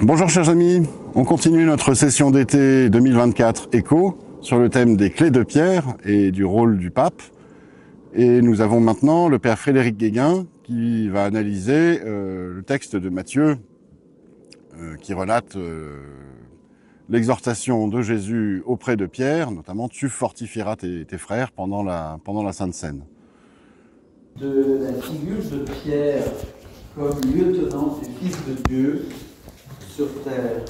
Bonjour chers amis, on continue notre session d'été 2024 écho sur le thème des clés de Pierre et du rôle du pape. Et nous avons maintenant le père Frédéric Guéguin qui va analyser le texte de Matthieu qui relate l'exhortation de Jésus auprès de Pierre, notamment « Tu fortifieras tes frères » pendant la Sainte Seine. De la figure de Pierre comme lieutenant du Fils de Dieu sur terre.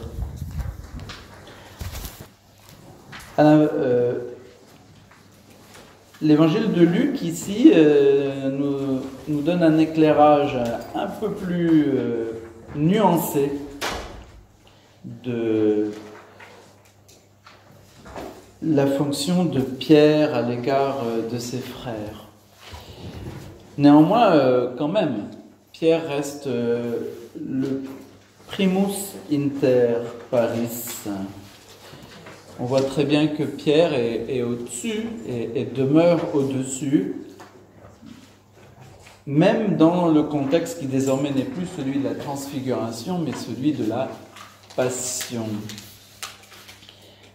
L'évangile de Luc ici nous donne un éclairage un peu plus nuancé de la fonction de Pierre à l'égard de ses frères. Néanmoins, quand même, Pierre reste le primus inter pares. On voit très bien que Pierre est au-dessus et demeure au-dessus, même dans le contexte qui désormais n'est plus celui de la transfiguration, mais celui de la passion.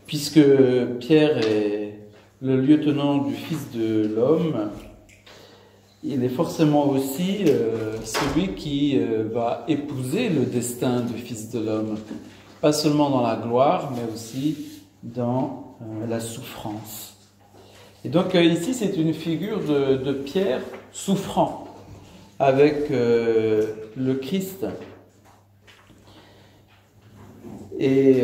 Puisque Pierre est le lieutenant du Fils de l'homme, il est forcément aussi celui qui va épouser le destin du Fils de l'homme, pas seulement dans la gloire, mais aussi dans la souffrance. Et donc ici, c'est une figure de Pierre souffrant avec le Christ. Et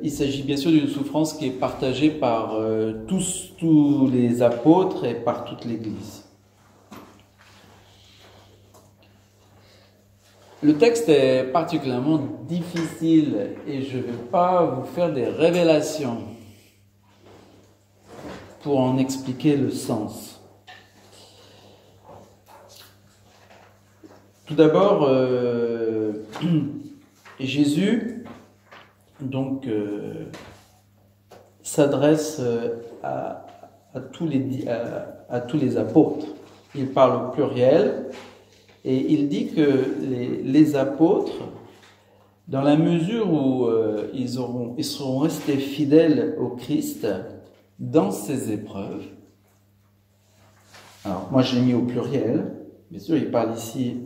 il s'agit bien sûr d'une souffrance qui est partagée par tous les apôtres et par toute l'Église. Le texte est particulièrement difficile et je ne vais pas vous faire des révélations pour en expliquer le sens. Tout d'abord, Jésus donc s'adresse à tous les apôtres. Il parle au pluriel. Et il dit que les apôtres, dans la mesure où ils seront restés fidèles au Christ dans ces épreuves, alors moi j'ai mis au pluriel, bien sûr il parle ici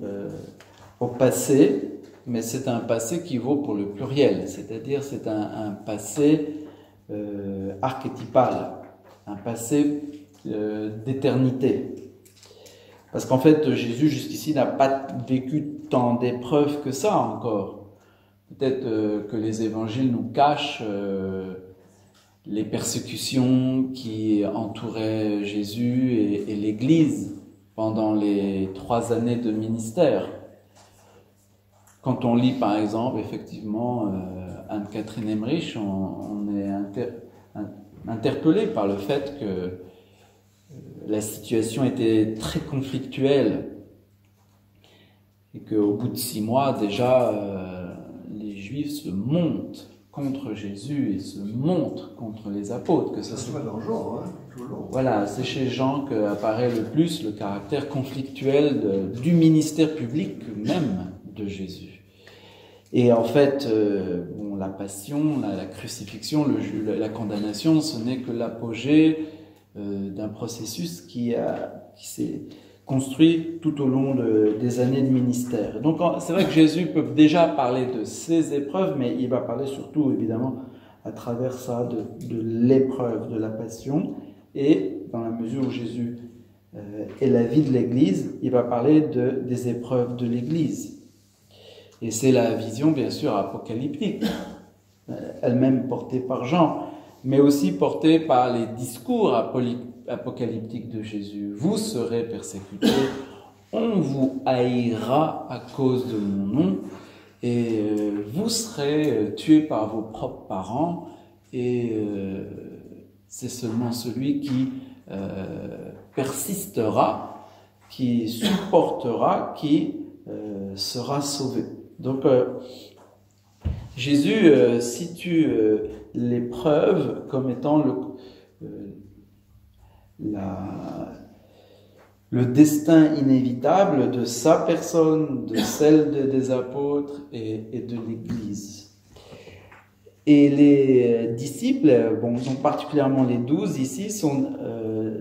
au passé, mais c'est un passé qui vaut pour le pluriel, c'est-à-dire c'est un passé archétypal, un passé d'éternité. Parce qu'en fait, Jésus, jusqu'ici, n'a pas vécu tant d'épreuves que ça encore. Peut-être que les évangiles nous cachent les persécutions qui entouraient Jésus et l'Église pendant les 3 années de ministère. Quand on lit, par exemple, effectivement, Anne-Catherine Emmerich, on est interpellé par le fait que la situation était très conflictuelle et qu'au bout de 6 mois, déjà, les Juifs se montent contre Jésus et se montent contre les apôtres. Que soit dans Jean, toujours. Voilà, c'est chez Jean qu'apparaît le plus le caractère conflictuel du ministère public même de Jésus. Et en fait, la passion, la crucifixion, la condamnation, ce n'est que l'apogée d'un processus qui s'est construit tout au long des années de ministère. Donc c'est vrai que Jésus peut déjà parler de ses épreuves, mais il va parler surtout évidemment à travers ça de l'épreuve de la passion, et dans la mesure où Jésus est la vie de l'Église, il va parler des épreuves de l'Église. Et c'est la vision bien sûr apocalyptique, elle-même portée par Jean, mais aussi porté par les discours apocalyptiques de Jésus. Vous serez persécutés, on vous haïra à cause de mon nom, et vous serez tués par vos propres parents, et c'est seulement celui qui persistera, qui supportera, qui sera sauvé. Donc Jésus situe l'épreuve comme étant le destin inévitable de sa personne, de celle des apôtres et de l'Église. Et les disciples, bon, donc particulièrement les 12 ici, sont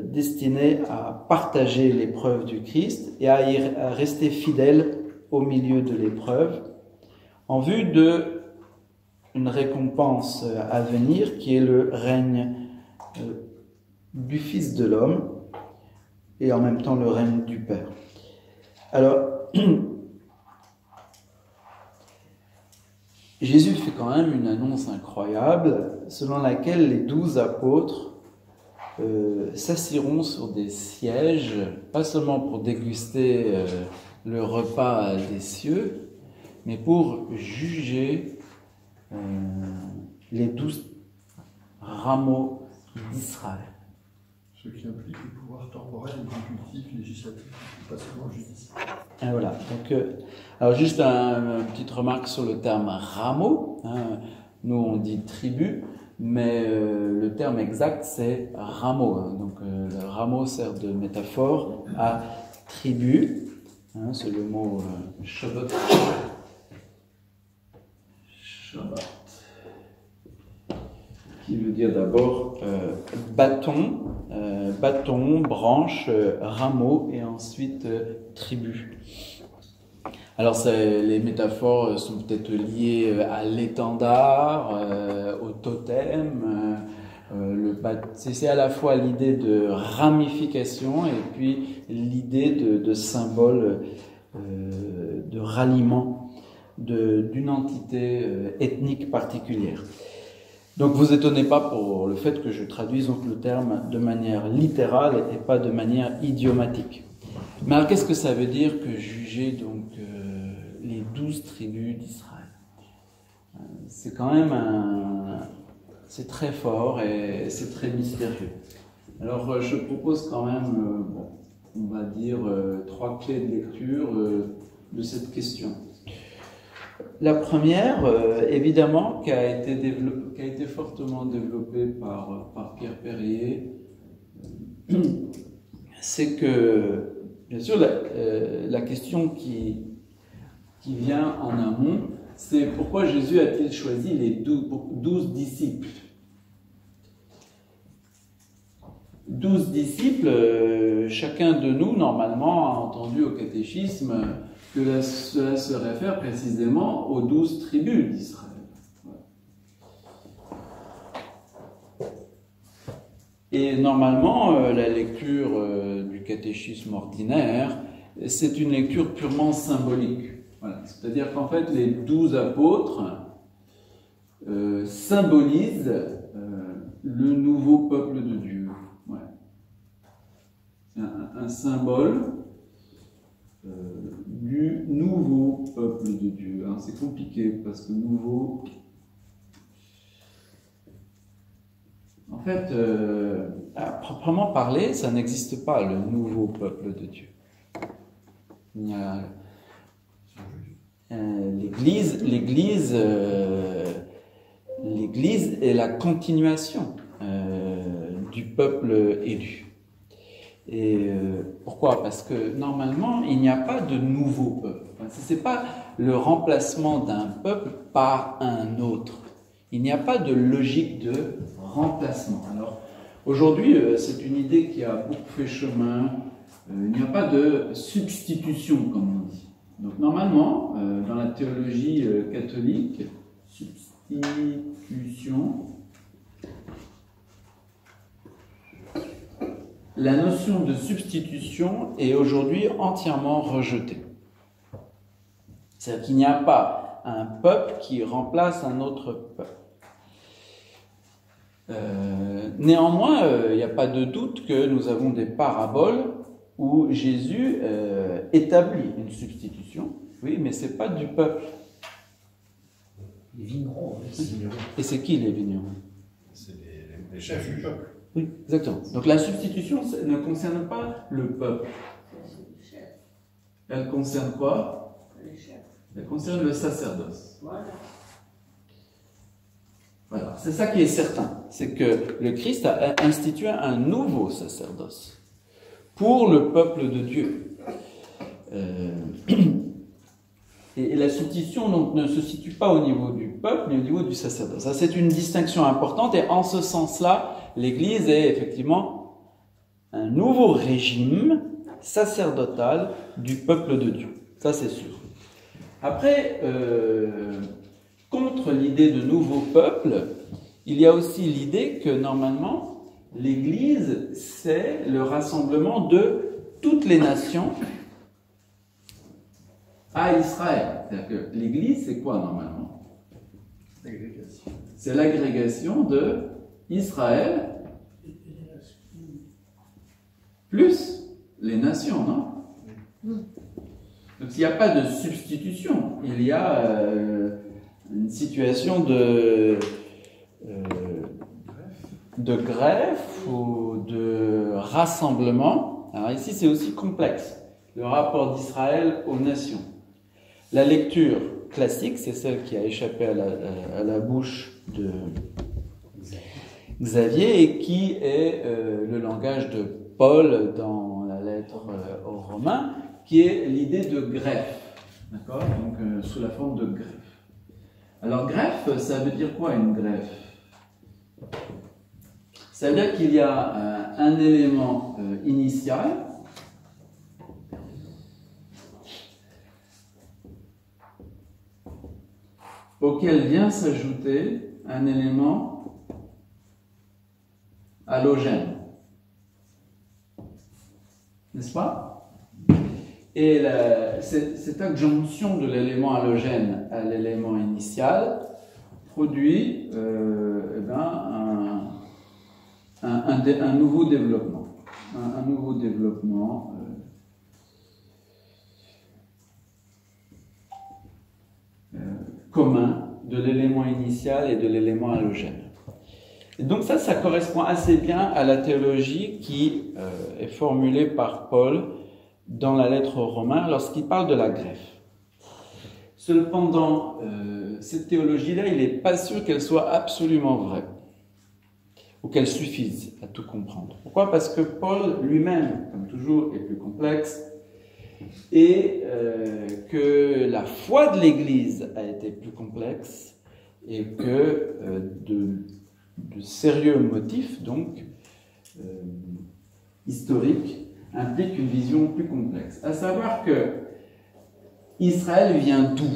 destinés à partager l'épreuve du Christ et à rester fidèles au milieu de l'épreuve, en vue de une récompense à venir qui est le règne du Fils de l'homme et en même temps le règne du Père. Alors, Jésus fait quand même une annonce incroyable selon laquelle les 12 apôtres s'assiront sur des sièges, pas seulement pour déguster le repas des cieux, mais pour juger les 12 rameaux d'Israël. Ce qui implique le pouvoir temporel, exécutif, législatif, pas seulement judiciaire. Et voilà. Donc, alors juste une petite remarque sur le terme rameau. Hein. Nous on dit tribu, mais le terme exact c'est rameau. Hein. Donc le rameau sert de métaphore à tribu. Hein, c'est le mot Shabbat. Shabbat. Qui veut dire d'abord bâton, branche, rameau et ensuite tribu. Alors les métaphores sont peut-être liées à l'étendard, au totem. C'est à la fois l'idée de ramification et puis l'idée de symbole de ralliement d'une entité ethnique particulière. Donc vous étonnez pas pour le fait que je traduise donc le terme de manière littérale et pas de manière idiomatique. Mais alors qu'est-ce que ça veut dire que juger donc les 12 tribus d'Israël? C'est quand même c'est très fort et c'est très mystérieux. Alors je propose quand même, on va dire 3 clés de lecture de cette question. La première, évidemment, qui a été fortement développée par Pierre Perrier, c'est que, bien sûr, la question qui vient en amont, c'est pourquoi Jésus a-t-il choisi les 12 disciples? 12 disciples, chacun de nous, normalement, a entendu au catéchisme que cela se réfère précisément aux 12 tribus d'Israël. Et normalement, la lecture du catéchisme ordinaire, c'est une lecture purement symbolique. Voilà. C'est-à-dire qu'en fait, les 12 apôtres symbolisent le nouveau peuple de Dieu. Ouais. C'est un symbole du nouveau peuple de Dieu. Alors c'est compliqué parce que nouveau... En fait, à proprement parler, ça n'existe pas, le nouveau peuple de Dieu. Il y a l'Église est la continuation du peuple élu. Et pourquoi? Parce que normalement, il n'y a pas de nouveau peuple. Ce n'est pas le remplacement d'un peuple par un autre. Il n'y a pas de logique de remplacement. Alors, aujourd'hui, c'est une idée qui a beaucoup fait chemin. Il n'y a pas de substitution, comme on dit. Donc, normalement, dans la théologie catholique, substitution, la notion de substitution est aujourd'hui entièrement rejetée. C'est-à-dire qu'il n'y a pas un peuple qui remplace un autre peuple. Néanmoins, il n'y a pas de doute que nous avons des paraboles où Jésus établit une substitution, oui, mais ce n'est pas du peuple. Les vignerons. Et c'est qui les vignerons? C'est les chefs du peuple. Oui, exactement. Donc la substitution ne concerne pas le peuple. Elle concerne quoi? Elle concerne le sacerdoce. Voilà, c'est ça qui est certain. C'est que le Christ a institué un nouveau sacerdoce pour le peuple de Dieu. Et la substitution donc, ne se situe pas au niveau du peuple, mais au niveau du sacerdoce. Ça, c'est une distinction importante, et en ce sens-là, l'Église est effectivement un nouveau régime sacerdotal du peuple de Dieu. Ça, c'est sûr. Après, contre l'idée de nouveau peuple, il y a aussi l'idée que normalement, l'Église, c'est le rassemblement de toutes les nations à Israël. C'est-à-dire que l'Église, c'est quoi normalement? C'est l'agrégation de Israël plus les nations, non? Donc s'il n'y a pas de substitution, il y a une situation de greffe ou de rassemblement. Alors ici, c'est aussi complexe, le rapport d'Israël aux nations. La lecture classique, c'est celle qui a échappé à la bouche de Xavier et qui est le langage de Paul dans la lettre aux Romains, qui est l'idée de greffe, d'accord? Donc sous la forme de greffe. Alors greffe, ça veut dire quoi une greffe? Ça veut dire qu'il y a un élément initial auquel vient s'ajouter un élément halogène. N'est-ce pas? Et cette adjonction de l'élément halogène à l'élément initial produit un nouveau développement. Un nouveau développement commun de l'élément initial et de l'élément halogène. Et donc ça correspond assez bien à la théologie qui est formulée par Paul dans la lettre aux Romains lorsqu'il parle de la greffe. Cependant, cette théologie-là, il n'est pas sûr qu'elle soit absolument vraie ou qu'elle suffise à tout comprendre. Pourquoi? Parce que Paul lui-même, comme toujours, est plus complexe et que la foi de l'Église a été plus complexe et que de sérieux motifs, donc, historiques, impliquent une vision plus complexe. À savoir que Israël vient d'où?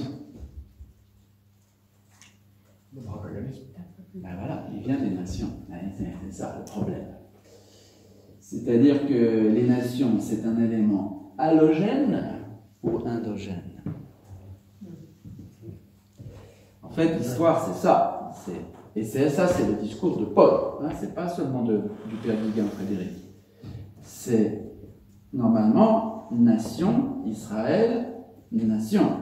Ben voilà, il vient des nations. C'est ça le problème. C'est-à-dire que les nations, c'est un élément halogène ou endogène. En fait, l'histoire, c'est ça. Et ça, c'est le discours de Paul. Hein, c'est pas seulement du père Guigan Frédéric. C'est normalement nation, Israël, nation.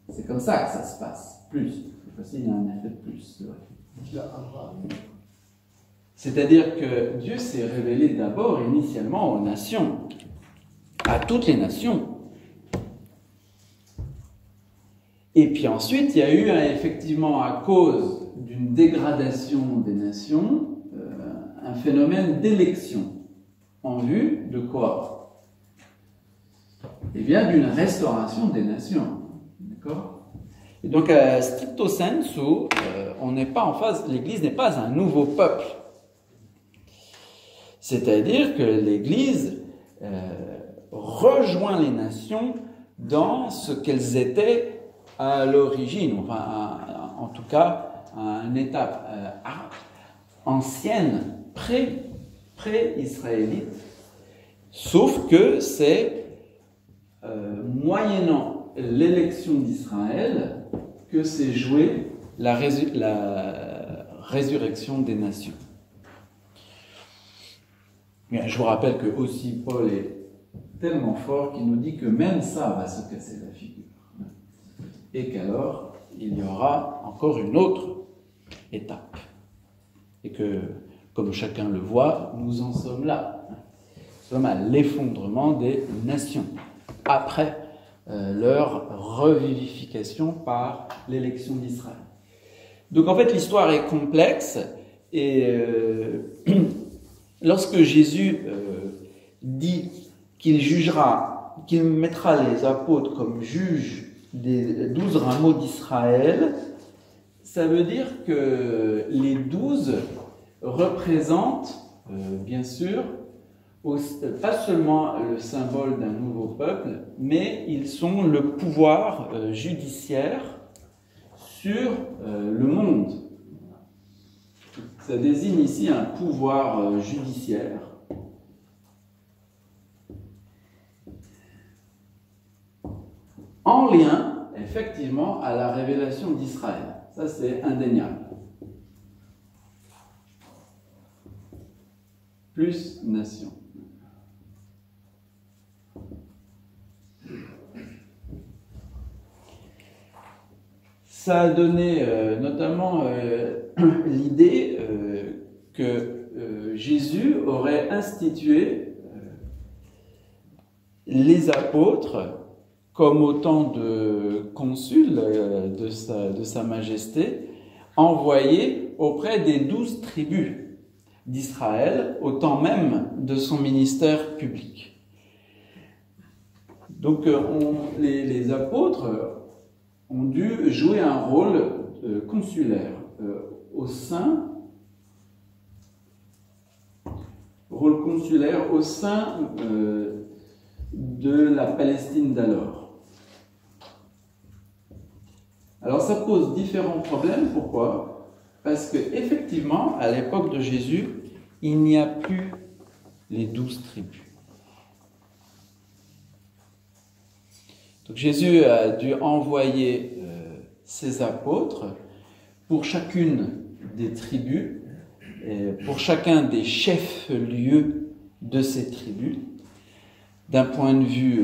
C'est comme ça que ça se passe. Plus. Cette fois-ci, il y a un effet de plus. C'est vrai. C'est-à-dire que Dieu s'est révélé d'abord, initialement, aux nations, à toutes les nations. Et puis ensuite, il y a eu effectivement, à cause d'une dégradation des nations, un phénomène d'élection en vue de quoi? Eh bien, d'une restauration des nations. D'accord? Et donc, stricto sensu, on n'est pas en phase, l'Église n'est pas un nouveau peuple. C'est-à-dire que l'Église rejoint les nations dans ce qu'elles étaient à l'origine, enfin, en tout cas, à une étape ancienne, pré-israélite, sauf que c'est moyennant l'élection d'Israël que s'est jouée la résurrection des nations. Bien, je vous rappelle que aussi Paul est tellement fort qu'il nous dit que même ça va se casser la figure. Et qu'alors, il y aura encore une autre étape. Et que, comme chacun le voit, nous en sommes là. Nous sommes à l'effondrement des nations. Après leur revivification par l'élection d'Israël. Donc en fait, l'histoire est complexe et lorsque Jésus dit qu'il jugera, qu'il mettra les apôtres comme juges des 12 rameaux d'Israël, ça veut dire que les 12 représentent, bien sûr, pas seulement le symbole d'un nouveau peuple, mais ils sont le pouvoir judiciaire sur le monde. Ça désigne ici un pouvoir judiciaire. En lien, effectivement, à la révélation d'Israël. Ça, c'est indéniable. Plus nation. Ça a donné notamment l'idée que Jésus aurait institué les apôtres comme autant de consuls de sa majesté, envoyés auprès des 12 tribus d'Israël, au temps même de son ministère public. Donc les apôtres ont dû jouer un rôle consulaire au sein de la Palestine d'alors. Alors ça pose différents problèmes. Pourquoi? Parce que effectivement, à l'époque de Jésus, il n'y a plus les 12 tribus. Donc Jésus a dû envoyer ses apôtres pour chacune des tribus, pour chacun des chefs-lieux de ces tribus, d'un point de vue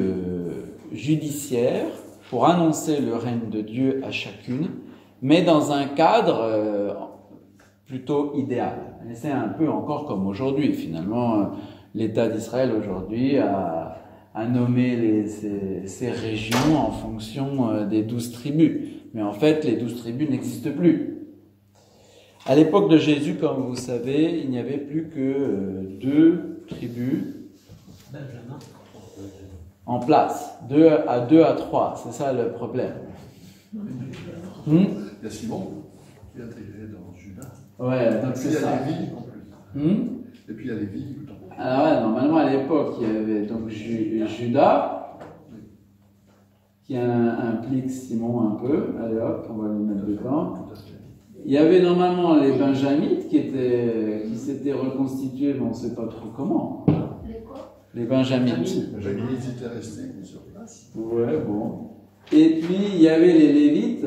judiciaire, pour annoncer le règne de Dieu à chacune, mais dans un cadre plutôt idéal. Et c'est un peu encore comme aujourd'hui. Finalement, l'État d'Israël aujourd'hui a nommé ces régions en fonction des 12 tribus. Mais en fait, les 12 tribus n'existent plus. À l'époque de Jésus, comme vous savez, il n'y avait plus que 2 tribus en place. 2 à 3, c'est ça le problème. Il y a Simon qui est intégré dans Judas. Ouais, donc c'est ça. Il y a Lévi en plus. Et puis il y a Lévi. Alors ouais, normalement à l'époque, il y avait donc Judas, qui implique Simon un peu. Allez hop, on va le mettre dedans. Il y avait normalement les Benjamites qui s'étaient reconstitués, mais on ne sait pas trop comment. Les quoi? Les Benjamites. Les Benjamites étaient restés sur place. Ouais, bon. Et puis il y avait les Lévites,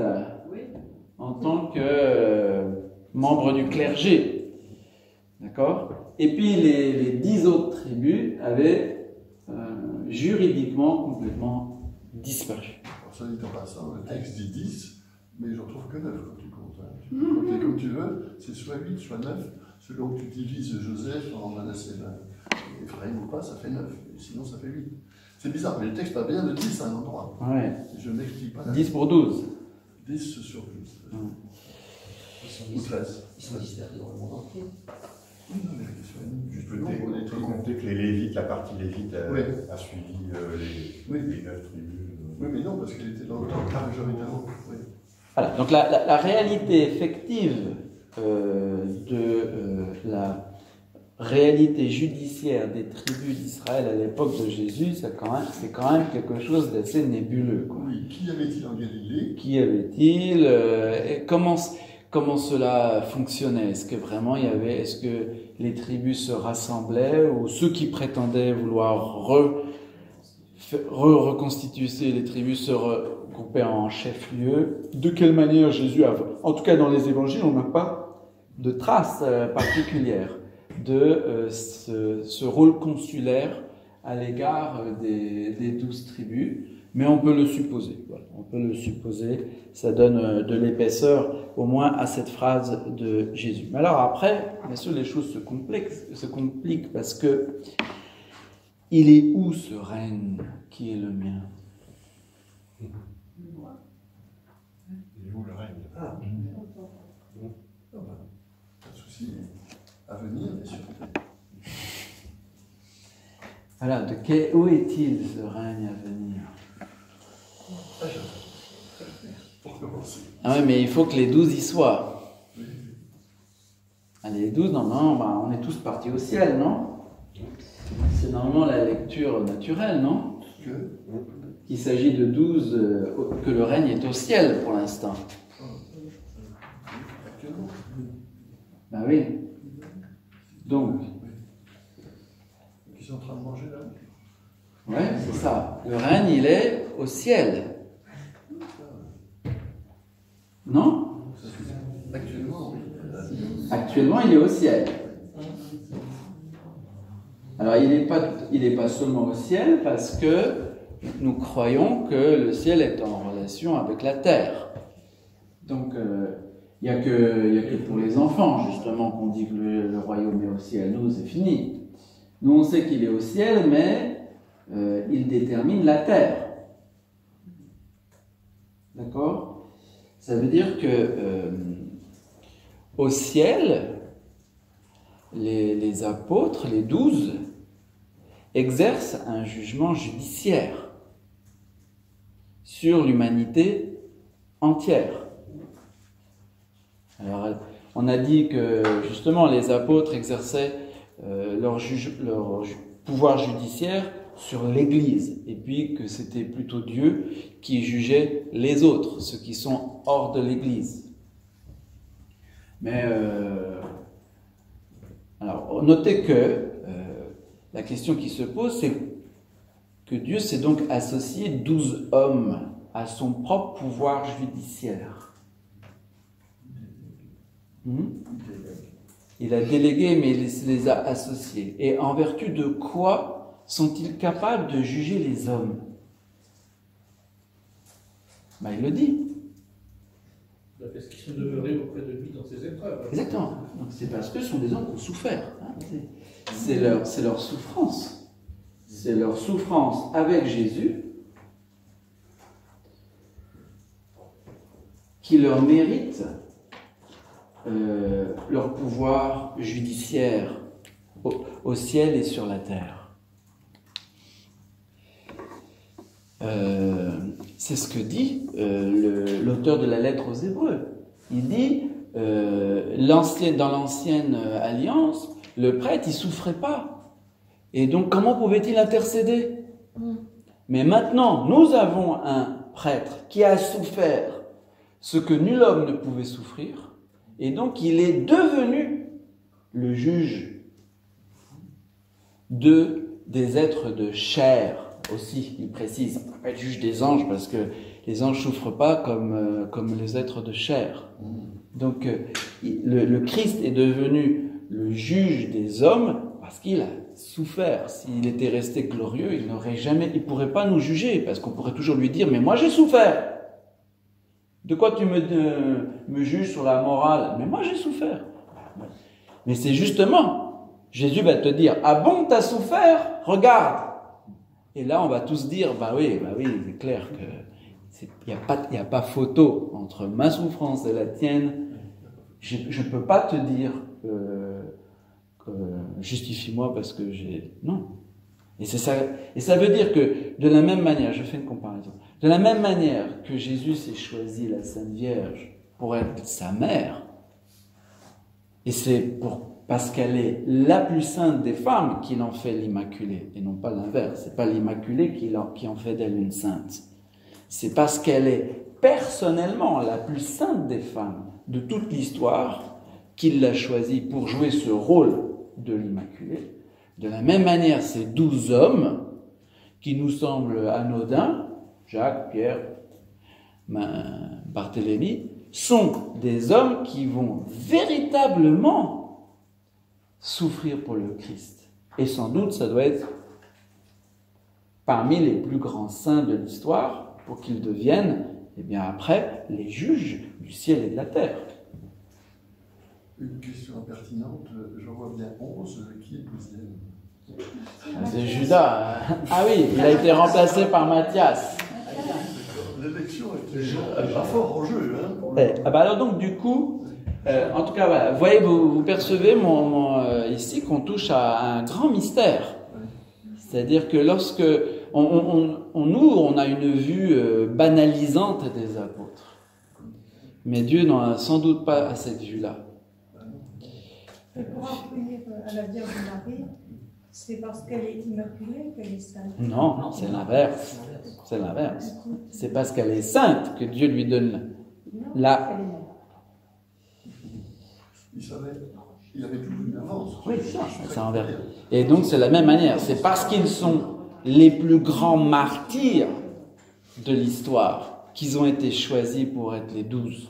Oui. en tant que membres du clergé. D'accord? Et puis les 10 autres tribus avaient juridiquement complètement disparu. Alors, ça dit en passant, le texte dit 10, mais j'en trouve que 9 quand tu comptes. Tu peux compter comme tu veux, c'est soit 8, soit 9, selon que tu divises Joseph en Manassé, Ephraïm ou pas, ça fait 9, et sinon ça fait 8. C'est bizarre, mais le texte parle bien de 10 à un endroit. Ouais. Je n'explique pas la 10 pour 12. 10 sur 12. Ou 13. Ils sont dispersés dans le monde entier. Non, mais la question est Je peux compter que les Lévites, la partie Lévite Oui. a suivi Oui. les 9 tribus. Oui, mais non, parce qu'il était dans le temps majoritairement. Oui. Voilà, donc la réalité effective de la réalité judiciaire des tribus d'Israël à l'époque de Jésus, c'est quand même quelque chose d'assez nébuleux, quoi. Oui, qui avait-il en Galilée? Qui avait-il et comment cela fonctionnait? Est-ce que vraiment est-ce que les tribus se rassemblaient, ou ceux qui prétendaient vouloir reconstituer les tribus se regroupaient en chef-lieu? De quelle manière Jésus a... En tout cas, dans les évangiles, on n'a pas de traces particulières de ce rôle consulaire à l'égard des 12 tribus, mais on peut le supposer. Voilà, on peut le supposer, ça donne de l'épaisseur au moins à cette phrase de Jésus. Mais alors après, bien sûr, les choses se compliquent parce que il est où ce règne qui est le mien? Il est où le règne? Pas de souci. À venir, bien sûr. Voilà, où est-il ce règne à venir? Ah ouais, mais il faut que les 12 y soient. Allez, les 12, normalement, bah, on est tous partis au ciel, non? C'est normalement la lecture naturelle, non? Il s'agit de 12, que le règne est au ciel pour l'instant. Ben oui. Donc. Ils sont en train de manger là. Ouais, c'est ça. Le règne, il est au ciel. Non? Actuellement, oui. Actuellement, il est au ciel. Alors, il n'est pas seulement au ciel parce que nous croyons que le ciel est en relation avec la terre. Donc, il n'y a que pour les enfants, justement, qu'on dit que le royaume est au ciel. Nous, c'est fini. Nous, on sait qu'il est au ciel, mais il détermine la terre. D'accord? Ça veut dire que au ciel, les apôtres, les 12, exercent un jugement judiciaire sur l'humanité entière. Alors, on a dit que justement les apôtres exerçaient leur pouvoir judiciaire sur l'Église, et puis que c'était plutôt Dieu qui jugeait les autres, ceux qui sont hors de l'Église. Mais alors, notez que la question qui se pose, c'est que Dieu s'est donc associé 12 hommes à son propre pouvoir judiciaire. Il a délégué, mais il les a associés. Et en vertu de quoi sont-ils capables de juger les hommes? Ben, il le dit. Parce qu'ils sont demeurés auprès de lui dans ses épreuves. Exactement. Donc c'est parce que ce sont des hommes qui ont souffert. Hein. C'est leur souffrance. C'est leur souffrance avec Jésus qui leur mérite leur pouvoir judiciaire au ciel et sur la terre. C'est ce que dit l'auteur de la lettre aux Hébreux. Il dit, dans l'ancienne alliance, le prêtre, il souffrait pas. Et donc, comment pouvait-il intercéder? Mais maintenant, nous avons un prêtre qui a souffert ce que nul homme ne pouvait souffrir, et donc il est devenu le juge des êtres de chair aussi, il précise. Il ne peut pas être juge des anges parce que les anges ne souffrent pas comme les êtres de chair. Donc le Christ est devenu le juge des hommes parce qu'il a souffert. S'il était resté glorieux, il ne pourrait pas nous juger parce qu'on pourrait toujours lui dire « Mais moi j'ai souffert !» De quoi tu me juges sur la morale? Mais moi j'ai souffert. Mais c'est justement, Jésus va te dire, ah bon, t'as souffert? Regarde. Et là, on va tous dire, bah oui, c'est clair que il n'y a pas photo entre ma souffrance et la tienne. Je ne peux pas te dire, justifie-moi parce que j'ai... Non. Et c'est ça. Et ça veut dire que, de la même manière, je fais une comparaison, de la même manière que Jésus s'est choisi la Sainte Vierge pour être sa mère, et c'est parce qu'elle est la plus sainte des femmes qu'il en fait l'Immaculée, et non pas l'inverse. C'est pas l'Immaculée qui en fait d'elle une sainte. C'est parce qu'elle est personnellement la plus sainte des femmes de toute l'histoire qu'il l'a choisie pour jouer ce rôle de l'Immaculée. De la même manière, ces 12 hommes qui nous semblent anodins, Jacques, Pierre, Barthélemy, sont des hommes qui vont véritablement souffrir pour le Christ. Et sans doute, ça doit être parmi les plus grands saints de l'histoire pour qu'ils deviennent, eh bien après, les juges du ciel et de la terre. Une question pertinente, j'en vois bien 11, qui est le 12e? C'est Judas. Ah oui, il a été remplacé par Matthias. L'élection était pas fort en jeu. Alors donc du coup, en tout cas, voilà, vous voyez, vous percevez ici qu'on touche à un grand mystère. C'est-à-dire que lorsque on a une vue banalisante des apôtres. Mais Dieu n'en a sans doute pas à cette vue-là. Et pour en revenir à la Vierge Marie, c'est parce qu'elle est immaculée qu'elle est sainte. Non, c'est l'inverse. C'est l'inverse. C'est parce qu'elle est sainte que Dieu lui donne la... Elle est morte. Il avait tout une avance. Oui, c'est envers. Et donc c'est la même manière. C'est parce qu'ils sont les plus grands martyrs de l'histoire qu'ils ont été choisis pour être les 12.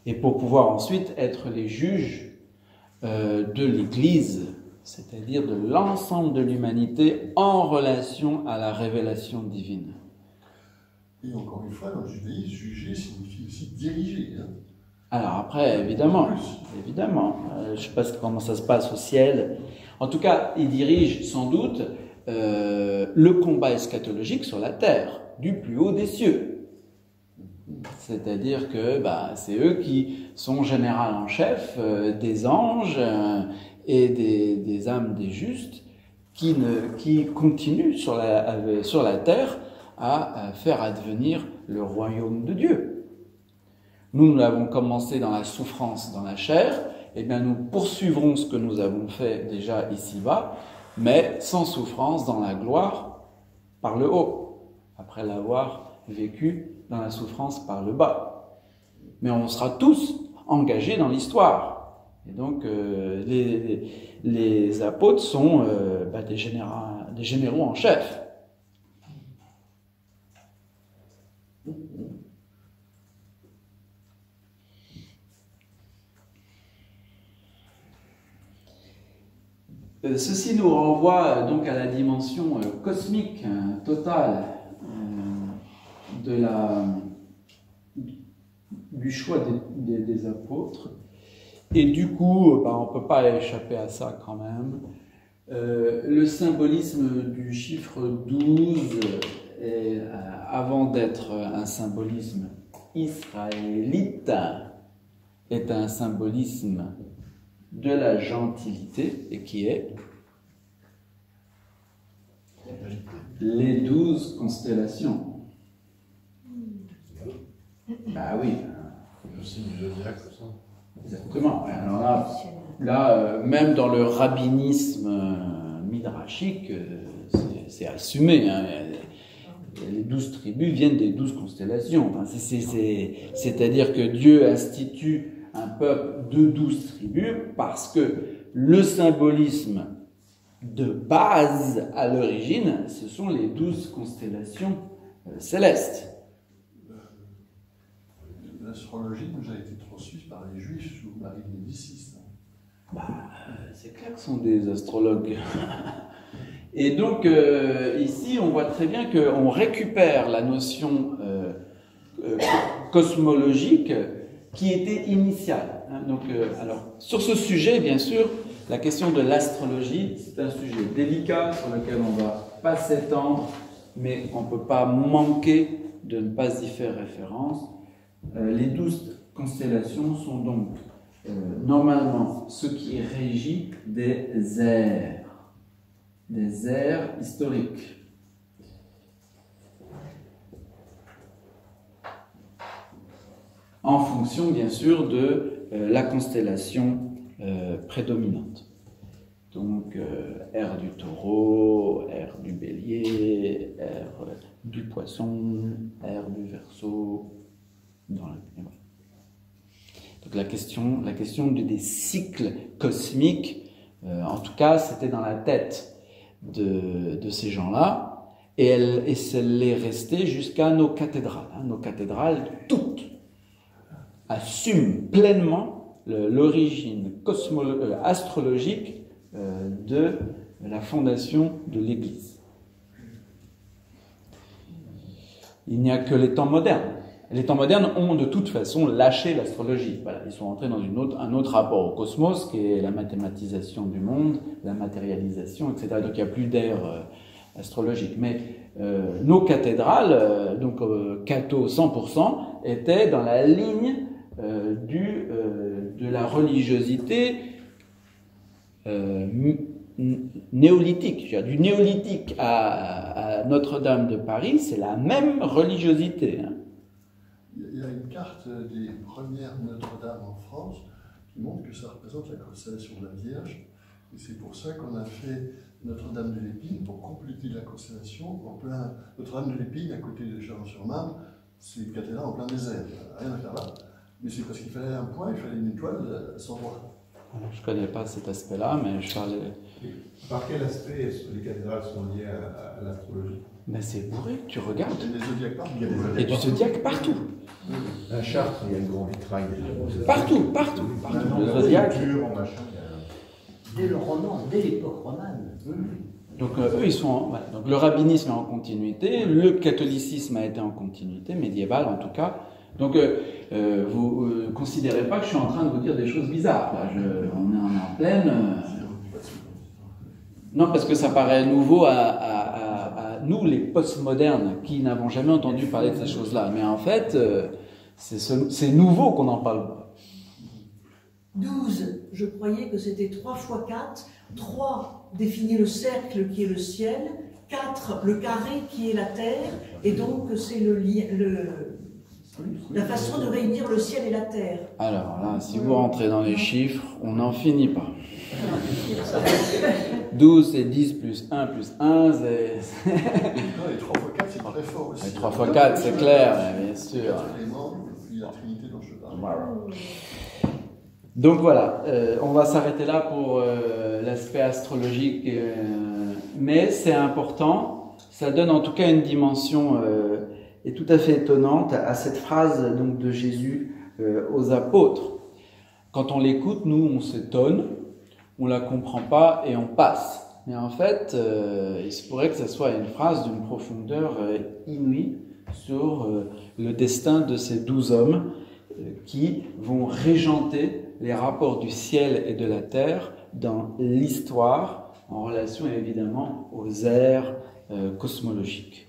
Et pour pouvoir ensuite être les juges de l'Église, c'est-à-dire de l'ensemble de l'humanité en relation à la révélation divine. Et encore une fois, dans le judaïsme, juger signifie aussi diriger. Hein. Alors après, évidemment, je ne sais pas comment ça se passe au ciel. En tout cas, ils dirigent sans doute le combat eschatologique sur la terre, du plus haut des cieux. C'est-à-dire que c'est eux qui sont général en chef des anges et des âmes des justes qui continuent sur la terre à faire advenir le royaume de Dieu. Nous l'avons commencé dans la souffrance, dans la chair, et bien nous poursuivrons ce que nous avons fait déjà ici-bas, mais sans souffrance dans la gloire par le haut, après l'avoir vécu dans la souffrance par le bas. Mais on sera tous engagés dans l'histoire. Et donc les apôtres sont des généraux en chef. Ceci nous renvoie donc à la dimension cosmique, totale du choix des apôtres. Et du coup, on ne peut pas échapper à ça quand même. Le symbolisme du chiffre 12, avant d'être un symbolisme israélite, est un symbolisme de la gentilité, et qui est les 12 constellations. Bah oui. Le signe du zodiaque, c'est ça. Exactement. Alors là, même dans le rabbinisme midrashique, c'est assumé. Hein. Les 12 tribus viennent des 12 constellations. Enfin, c'est-à-dire que Dieu institue un peuple de 12 tribus parce que le symbolisme de base à l'origine, ce sont les 12 constellations célestes. L'astrologie nous a été transmise par les Juifs sous Marie Médicis. C'est clair que ce sont des astrologues. Et donc, ici, on voit très bien qu'on récupère la notion cosmologique qui était initiale. Hein. Donc, alors, sur ce sujet, bien sûr, la question de l'astrologie, c'est un sujet délicat sur lequel on ne va pas s'étendre, mais on ne peut pas manquer de ne pas y faire référence. Les 12 constellations sont donc normalement ce qui régit des ères historiques. En fonction, bien sûr, de la constellation prédominante. Donc, ère du taureau, ère du bélier, ère du poisson, ère du verseau. Voilà. Donc la question des cycles cosmiques, en tout cas, c'était dans la tête de ces gens-là, et elle est restée jusqu'à nos cathédrales. Hein. Nos cathédrales, toutes, assument pleinement l'origine astrologique de la fondation de l'Église. Il n'y a que les temps modernes. Les temps modernes ont de toute façon lâché l'astrologie. Voilà, ils sont entrés dans un autre rapport au cosmos, qui est la mathématisation du monde, la matérialisation, etc. Donc il n'y a plus d'ère astrologique. Mais nos cathédrales, donc catho 100%, étaient dans la ligne de la religiosité néolithique. Du néolithique à Notre-Dame de Paris, c'est la même religiosité. Hein. Il y a une carte des premières Notre-Dame en France qui montre que ça représente la constellation de la Vierge. Et c'est pour ça qu'on a fait Notre-Dame de l'Épine pour compléter la constellation en plein. Notre-Dame de l'Épine, à côté de Chalon-sur-Marne, c'est une cathédrale en plein désert. Rien à faire là. Mais c'est parce qu'il fallait un point, il fallait une étoile sans voir. Je ne connais pas cet aspect-là, mais je parlais. Par quel aspect est-ce que les cathédrales sont liées à l'astrologie? Mais c'est bourré, tu regardes. Il y a des zodiacs partout. Et du zodiaque partout. À Chartres, il y a le grand vitrail. Partout. Le zodiaque. En machin, Dès le roman, dès l'époque romane. Donc eux, ils sont. Donc le rabbinisme est en continuité, le catholicisme a été en continuité, médiéval en tout cas. Donc vous ne considérez pas que je suis en train de vous dire des choses bizarres. Là. On est en pleine. Non, parce que ça paraît nouveau à nous, les postmodernes, qui n'avons jamais entendu parler de ces choses-là. Mais en fait, c'est nouveau qu'on en parle. 12, je croyais que c'était 3 fois 4. 3 définit le cercle qui est le ciel. 4, le carré qui est la terre. Et donc, c'est la façon de réunir le ciel et la terre. Alors là, si vous rentrez dans les chiffres, on n'en finit pas. 12, c'est 10 plus 1 plus 1, c'est... Non, et 3 fois 4, c'est très fort aussi. Et 3 fois 4, c'est clair, bien sûr. L'élément, et puis la Trinité dont je parle. Voilà. Donc voilà, on va s'arrêter là pour l'aspect astrologique, mais c'est important, ça donne en tout cas une dimension et tout à fait étonnante à cette phrase donc, de Jésus aux apôtres. Quand on l'écoute, nous, on s'étonne, on la comprend pas et on passe. Mais en fait, il se pourrait que ce soit une phrase d'une profondeur inouïe sur le destin de ces 12 hommes qui vont régenter les rapports du ciel et de la terre dans l'histoire, en relation évidemment aux ères cosmologiques.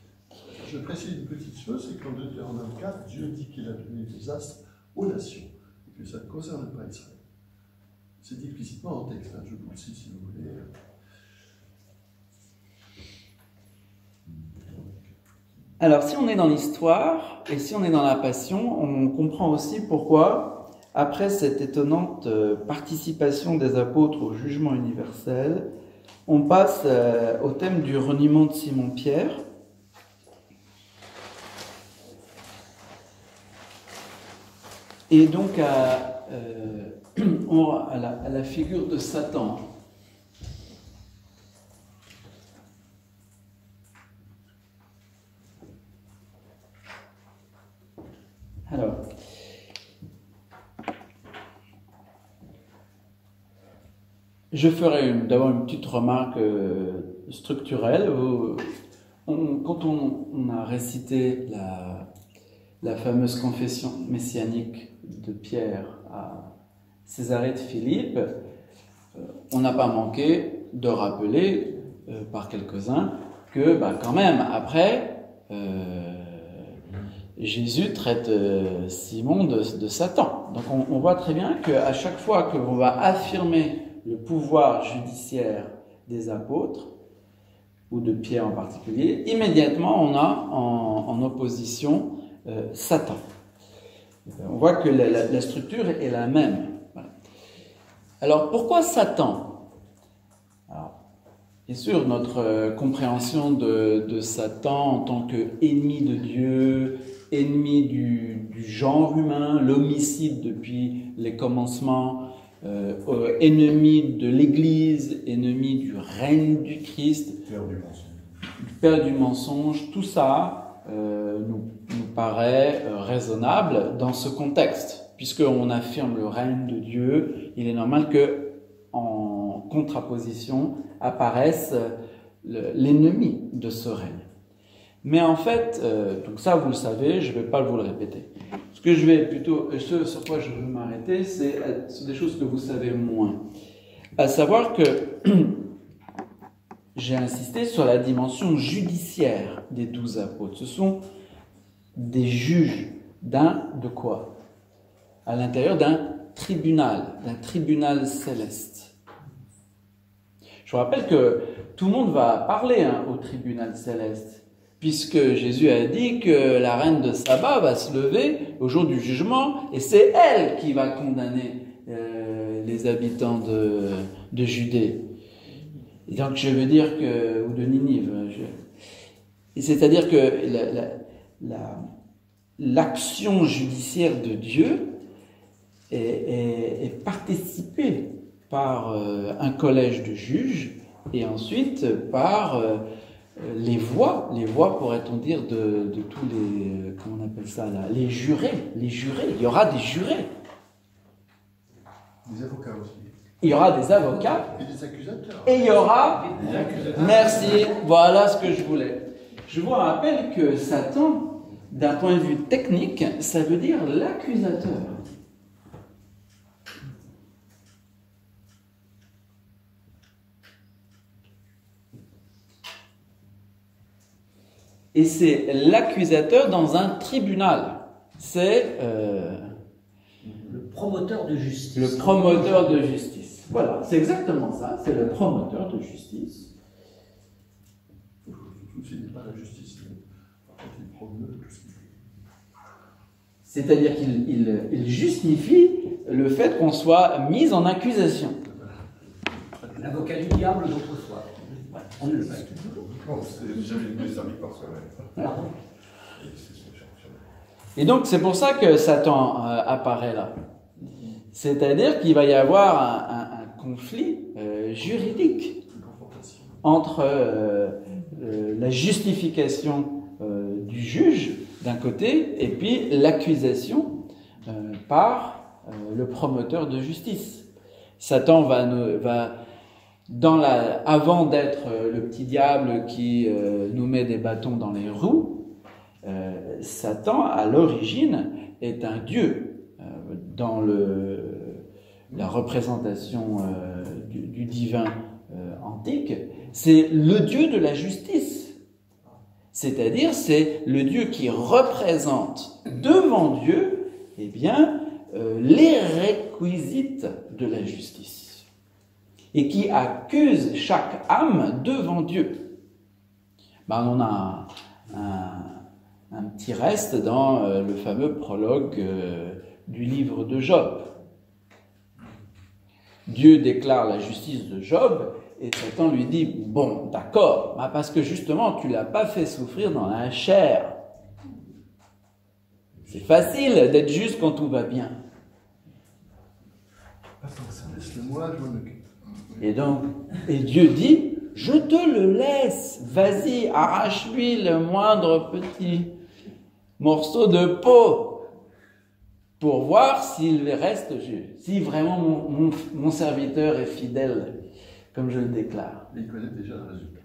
Je précise une petite chose, c'est qu'en Deutéronome 4, Dieu dit qu'il a donné des astres aux nations, et que ça ne concerne pas Israël. C'est dit explicitement en texte, hein, je vous le cite si vous voulez. Alors, si on est dans l'histoire, et si on est dans la passion, on comprend aussi pourquoi, après cette étonnante participation des apôtres au jugement universel, on passe au thème du reniement de Simon-Pierre. Et donc à la figure de Satan. Alors, je ferai d'abord une petite remarque structurelle. Quand on a récité la fameuse confession messianique de Pierre à Césarée de Philippe, on n'a pas manqué de rappeler par quelques-uns que quand même après Jésus traite Simon de Satan. Donc on voit très bien qu'à chaque fois que l'on va affirmer le pouvoir judiciaire des apôtres, ou de Pierre en particulier, immédiatement on a en opposition Satan. On voit que la structure est la même. Voilà. Alors pourquoi Satan? Alors, bien sûr, notre compréhension de Satan en tant qu'ennemi de Dieu, ennemi du genre humain, l'homicide depuis les commencements, ennemi de l'Église, ennemi du règne du Christ, père du mensonge, tout ça nous paraît raisonnable dans ce contexte. Puisqu'on affirme le règne de Dieu, il est normal que en contraposition apparaisse l'ennemi de ce règne. Mais en fait, donc ça vous le savez, je ne vais pas vous le répéter. Ce sur quoi je veux m'arrêter, c'est des choses que vous savez moins. À savoir que j'ai insisté sur la dimension judiciaire des 12 apôtres. Ce sont des juges de quoi? À l'intérieur d'un tribunal céleste. Je vous rappelle que tout le monde va parler au tribunal céleste, puisque Jésus a dit que la reine de Saba va se lever au jour du jugement, et c'est elle qui va condamner les habitants de Judée. Et donc je veux dire que, ou de Ninive, c'est-à-dire que l'action judiciaire de Dieu est participée par un collège de juges et ensuite par les voix pourrait-on dire de tous les, comment on appelle ça là, les jurés, il y aura des jurés. Des avocats aussi. Il y aura des avocats. Et des accusateurs. Et il y aura... Merci, voilà ce que je voulais. Je vous rappelle que Satan, d'un point de vue technique, ça veut dire l'accusateur. Et c'est l'accusateur dans un tribunal. C'est... le promoteur de justice. Le promoteur de justice. Voilà, c'est exactement ça, c'est le promoteur de justice. Surtout s'il n'est pas la justice. Par contre, il promeut tout ce qu'il fait. C'est-à-dire qu'il justifie le fait qu'on soit mis en accusation. L'avocat du diable d'autrefois. On ne le fait toujours. Non, c'est jamais une servi par soi-même. Pardon. Et donc c'est pour ça que Satan apparaît là. C'est-à-dire qu'il va y avoir un conflit juridique entre la justification du juge d'un côté et puis l'accusation par le promoteur de justice. Satan va avant d'être le petit diable qui nous met des bâtons dans les roues, Satan à l'origine est un dieu dans la représentation du divin antique. C'est le dieu de la justice. C'est-à-dire, c'est le Dieu qui représente devant Dieu, eh bien, les réquisites de la justice. Et qui accuse chaque âme devant Dieu. Ben, on a un petit reste dans le fameux prologue du livre de Job. Dieu déclare la justice de Job, et Satan lui dit, bon, d'accord, parce que justement, tu ne l'as pas fait souffrir dans la chair. C'est facile d'être juste quand tout va bien. Laisse-le-moi, je m'en occupe. Et Dieu dit, je te le laisse, vas-y, arrache-lui le moindre petit morceau de peau pour voir s'il reste juste, si vraiment mon serviteur est fidèle, comme je le déclare. Il connaît déjà le résultat.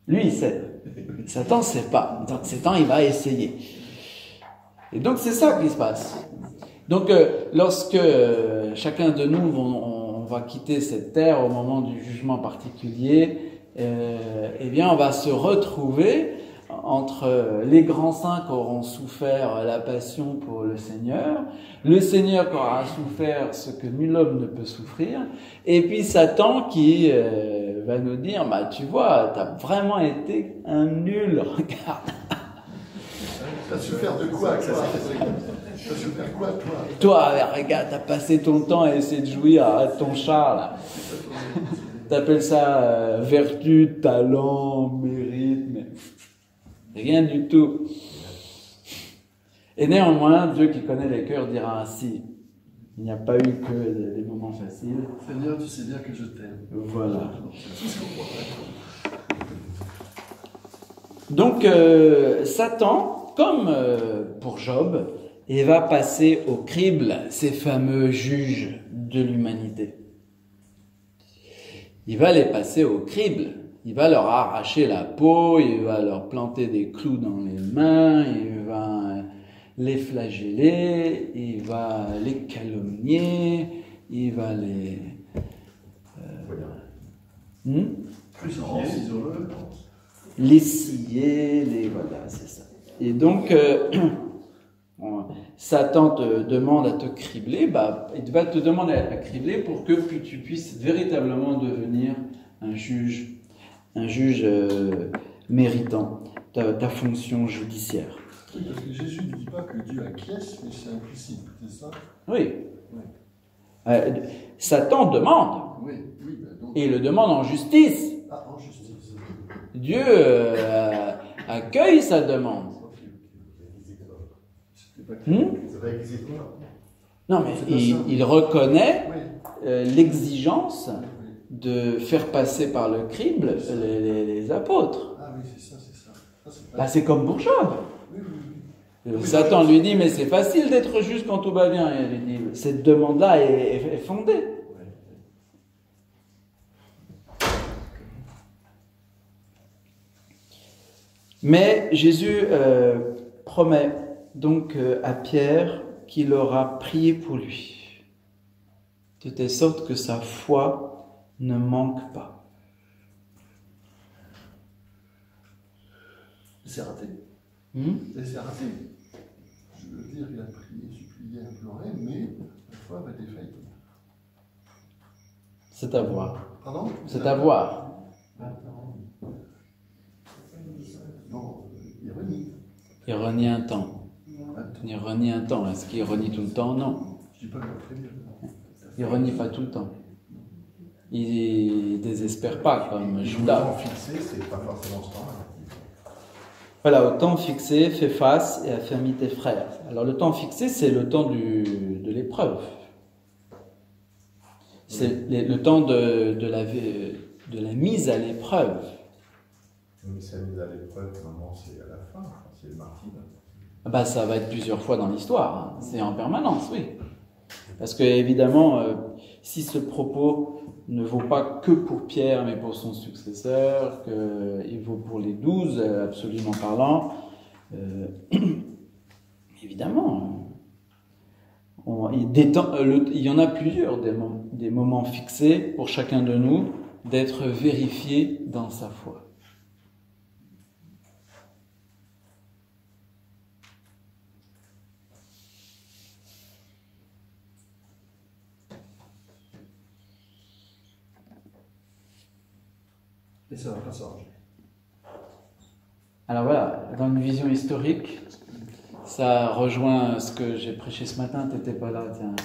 Lui, il sait. Satan ne sait pas. Donc, Satan, il va essayer. Et donc, c'est ça qui se passe. Donc, lorsque chacun de nous, on va quitter cette terre au moment du jugement particulier, eh bien, on va se retrouver entre les grands saints qui auront souffert la passion pour le Seigneur qui aura souffert ce que nul homme ne peut souffrir, et puis Satan qui va nous dire, tu vois, t'as vraiment été un nul, regarde. T'as souffert de quoi, toi? T'as souffert quoi, toi? Toi, regarde, t'as passé ton temps à essayer de jouir à ton chat, là. T'appelles ça vertu, talent, mérite, mais rien du tout. Et néanmoins, Dieu qui connaît les cœurs dira ainsi. Il n'y a pas eu que des moments faciles. Seigneur, tu sais bien que je t'aime. Voilà. Donc, Satan, comme pour Job, il va passer au crible ces fameux juges de l'humanité. Il va les passer au crible. Il va leur arracher la peau, il va leur planter des clous dans les mains, il va les flageller, il va les calomnier, il va les... les scier, voilà, c'est ça. Et donc, Satan te demande à te cribler, il va te demander à cribler pour que tu puisses véritablement devenir un juge méritant. ta fonction judiciaire. Oui, parce que Jésus ne dit pas que Dieu acquiesce, mais c'est implicite, c'est ça? Oui. Satan demande. Oui, oui. Ben donc... Et il le demande en justice. Ah, en justice. Dieu accueille sa demande. C'est pas exécutoire. Non, mais il reconnaît Oui. l'exigence de faire passer par le crible les apôtres. Ah oui, c'est ça, c'est ça. Ça, c'est pas... Bah, c'est comme pour Job. Oui, oui, oui. Satan lui dit, mais c'est facile d'être juste quand tout va bien. Et il lui dit, cette demande-là est fondée. Mais Jésus promet donc à Pierre qu'il aura prié pour lui, de telle sorte que sa foi ne manque pas. C'est raté. Et c'est raté. Je veux dire, il a prié, supplié, imploré, mais la foi va défaillir. C'est à voir. Pardon? C'est à voir. Non, il renie. Il renie un temps. Il renie un temps. Est-ce qu'il renie tout le temps? Non. Je dis pas que la première. Il renie pas tout le temps. Il désespère pas comme Judas. Le temps fixé, c'est pas forcément ce temps-là. Voilà, au temps fixé, fais face et affermis tes frères. Alors le temps fixé, c'est le temps de l'épreuve. C'est le temps de la mise à l'épreuve. Mais ça mise à l'épreuve, normalement, c'est à la fin, c'est le martyre. Bah, ça va être plusieurs fois dans l'histoire. Hein. C'est en permanence, oui. Parce que évidemment, si ce propos ne vaut pas que pour Pierre, mais pour son successeur, qu'il vaut pour les 12, absolument parlant, évidemment, il y en a plusieurs des moments fixés pour chacun de nous d'être vérifié dans sa foi. Et ça va pas s'arranger. Alors voilà, dans une vision historique, ça rejoint ce que j'ai prêché ce matin, t'étais pas là, tiens,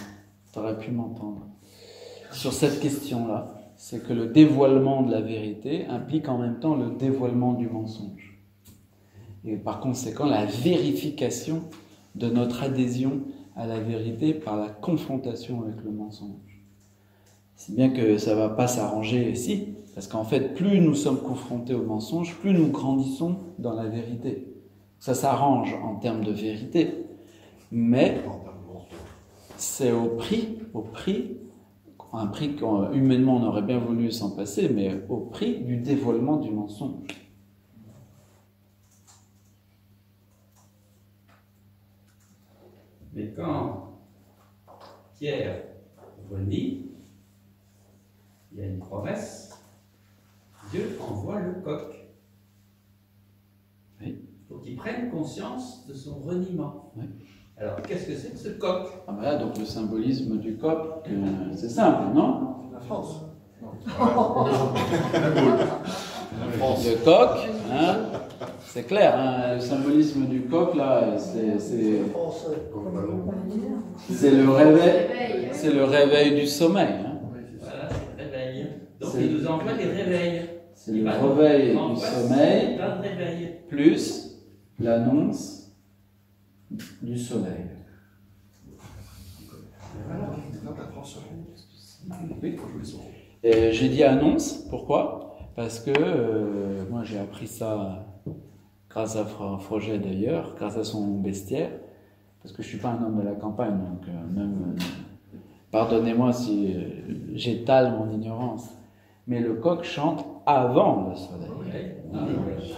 t'aurais pu m'entendre. Sur cette question-là, c'est que le dévoilement de la vérité implique en même temps le dévoilement du mensonge. Et par conséquent, la vérification de notre adhésion à la vérité par la confrontation avec le mensonge. Si bien que ça ne va pas s'arranger ici, parce qu'en fait, plus nous sommes confrontés au mensonge, plus nous grandissons dans la vérité. Ça s'arrange en termes de vérité, mais c'est un prix qu'humainement on aurait bien voulu s'en passer, mais au prix du dévoilement du mensonge. Mais quand Pierre renie, il y a une promesse, Dieu envoie le coq. Oui. Il faut qu'il prenne conscience de son reniement. Oui. Alors, qu'est-ce que c'est que ce coq? Ah ben là, donc le symbolisme du coq, c'est simple, non? La France. Le coq, hein, c'est clair, hein, le symbolisme du coq, là, c'est le réveil du sommeil. Hein. Voilà, c'est le réveil. Donc, il nous envoie des réveils. C'est le réveil du sommeil, Réveil. plus l'annonce du soleil. Oui. Et j'ai dit annonce, pourquoi? Parce que moi j'ai appris ça grâce à Froget d'ailleurs, grâce à son bestiaire, parce que je ne suis pas un homme de la campagne, donc pardonnez-moi si j'étale mon ignorance, mais le coq chante avant le soleil.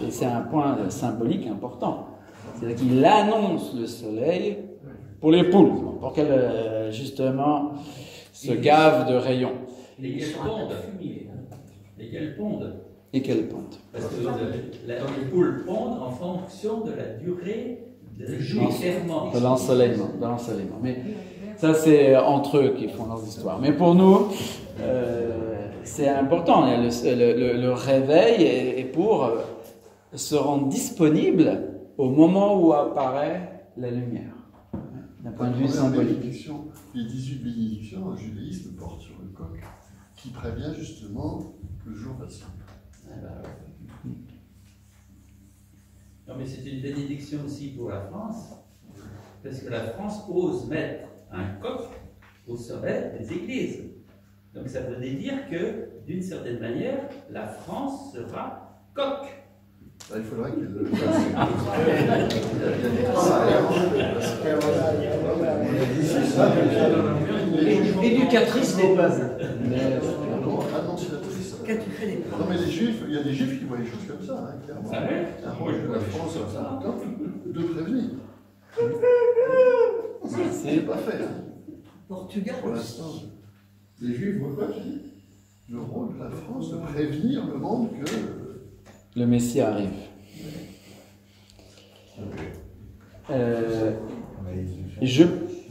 Et c'est un point symbolique important. C'est-à-dire qu'il annonce le soleil pour les poules, pour qu'elles justement se gavent de rayons. Lesquelles pondent. Lesquelles pondent. Et qu'elles pondent. Parce que les poules pondent en fonction de la durée du jour ferment. De l'ensoleillement. Mais ça, c'est entre eux qui font leurs histoires. Mais pour nous, c'est important. Le réveil est pour se rend disponible au moment où apparaît la lumière, d'un point de vue symbolique. Les 18 bénédictions, le judaïsme porte sur le coq, qui prévient justement que le jour va se lever. Non, mais c'est une bénédiction aussi pour la France, parce que la France ose mettre un coq au sommet des églises. Donc ça veut dire que, d'une certaine manière, la France sera coq. Il faudrait qu'elle le fasse. Éducatrice des peuples. Annonciatrice. Qu'as-tu fait des Non, mais les Juifs, il y a des Juifs qui voient les choses comme ça, hein, clairement. Ah ouais? La France a fait un temps de prévenir. C'est C'est pas fait, hein. Portugal Pour aussi. l'instant. Les Juifs voient quoi, tu dis? Le rôle de la France de prévenir le monde que. le Messie arrive.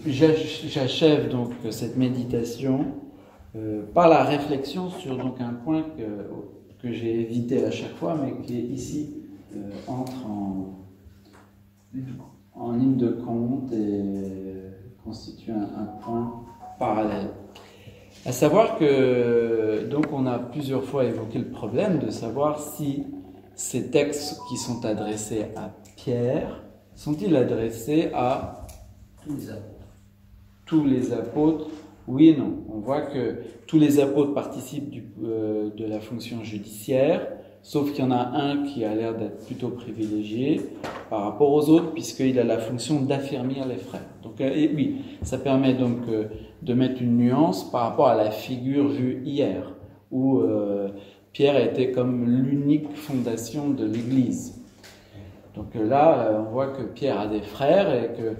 J'achève donc cette méditation par la réflexion sur donc un point que j'ai évité à chaque fois, mais qui est ici entre en ligne de compte et constitue un point parallèle. À savoir que donc on a plusieurs fois évoqué le problème de savoir si ces textes qui sont adressés à Pierre sont-ils adressés à tous les apôtres? Oui et non. On voit que tous les apôtres participent de la fonction judiciaire, sauf qu'il y en a un qui a l'air d'être plutôt privilégié par rapport aux autres, puisqu'il a la fonction d'affermir les frères. Donc, et oui, ça permet donc de mettre une nuance par rapport à la figure vue hier, où Pierre était comme l'unique fondation de l'Église. Donc là, on voit que Pierre a des frères et que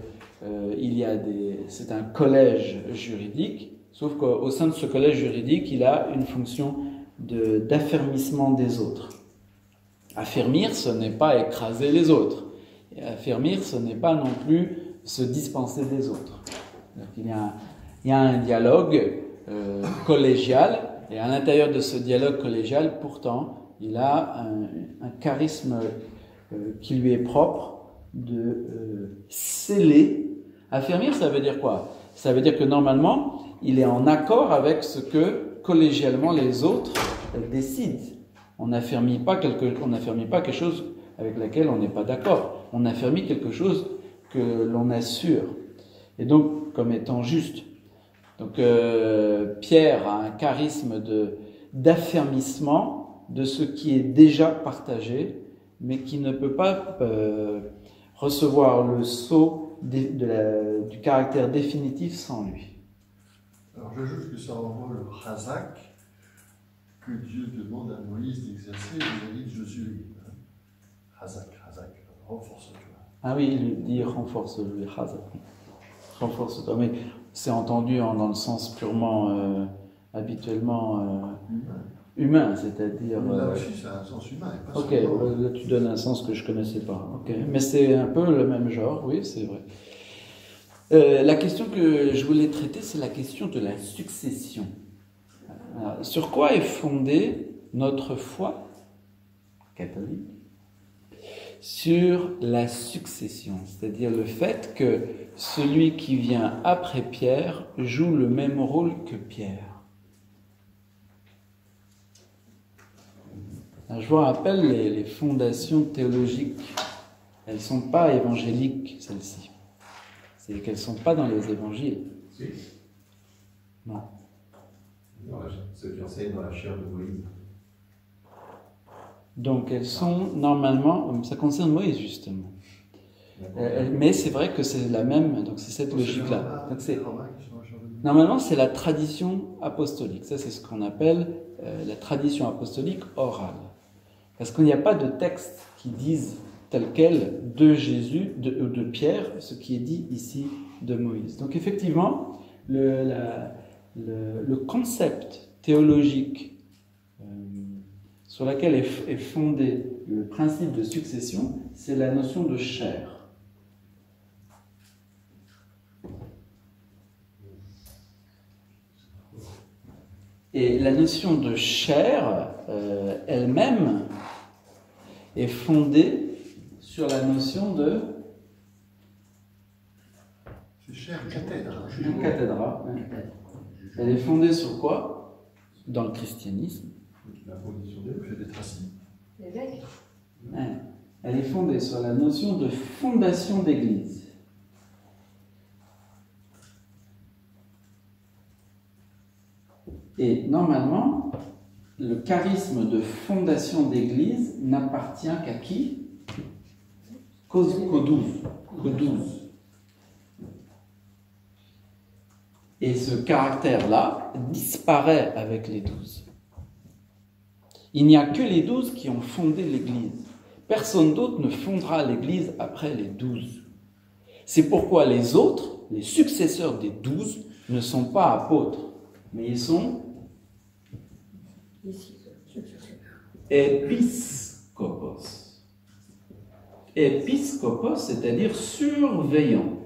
c'est un collège juridique, sauf qu'au sein de ce collège juridique, il a une fonction d'affermissement des autres. Affermir, ce n'est pas écraser les autres. Et affermir, ce n'est pas non plus se dispenser des autres. Donc, il y a un dialogue collégial, et à l'intérieur de ce dialogue collégial, pourtant, il a un charisme qui lui est propre de sceller. Affermir, ça veut dire quoi? Ça veut dire que normalement, il est en accord avec ce que collégialement les autres décident. On n'affermit pas quelque chose avec laquelle on n'est pas d'accord. On affermit quelque chose que l'on assure. Et donc, comme étant juste. Donc, Pierre a un charisme d'affermissement de ce qui est déjà partagé, mais qui ne peut pas recevoir le sceau du caractère définitif sans lui. Alors j'ajoute que ça renvoie le chazak que Dieu demande à Moïse d'exercer vis-à-vis de Josué. Chazak, renforce-toi. Ah oui, il lui dit renforce-lui, chazak. Renforce-toi. Mais c'est entendu dans le sens purement, habituellement humain, c'est-à-dire. Là aussi, c'est un sens humain. Et pas Ok, seulement... là tu donnes un sens que je ne connaissais pas. Okay. Mais c'est un peu le même genre, oui, c'est vrai. La question que je voulais traiter, c'est la question de la succession. Alors, sur quoi est fondée notre foi catholique? Sur la succession, c'est-à-dire le fait que celui qui vient après Pierre joue le même rôle que Pierre. Alors, je vous rappelle les fondations théologiques. Elles ne sont pas évangéliques, celles-ci. C'est qu'elles ne sont pas dans les évangiles. Si. Non. Ce qui enseigne dans la chair de Moïse. Donc elles sont normalement, ça concerne Moïse justement. Mais c'est vrai que c'est la même, donc c'est cette logique-là. Donc normalement c'est la tradition apostolique. Ça c'est ce qu'on appelle la tradition apostolique orale. Parce qu'il n'y a pas de textes qui disent tel quel de Jésus, de Pierre, ce qui est dit ici de Moïse. Donc effectivement, le concept théologique sur laquelle est fondé le principe de succession, c'est la notion de chair. Et la notion de chair elle-même est fondée sur la notion de C'est cher, cathédrale. une cathédrale. Ouais. Elle est fondée sur quoi? Dans le christianisme. L'imposition des Je vais être assis. L'évêque. Ouais. Elle est fondée sur la notion de fondation d'église. Et normalement, le charisme de fondation d'église n'appartient qu'à qui? Qu'aux 12. Qu'aux 12. Et ce caractère-là disparaît avec les 12. Il n'y a que les 12 qui ont fondé l'Église. Personne d'autre ne fondera l'Église après les 12. C'est pourquoi les autres, les successeurs des 12, ne sont pas apôtres, mais ils sont épiscopos. Épiscopos, c'est-à-dire surveillants.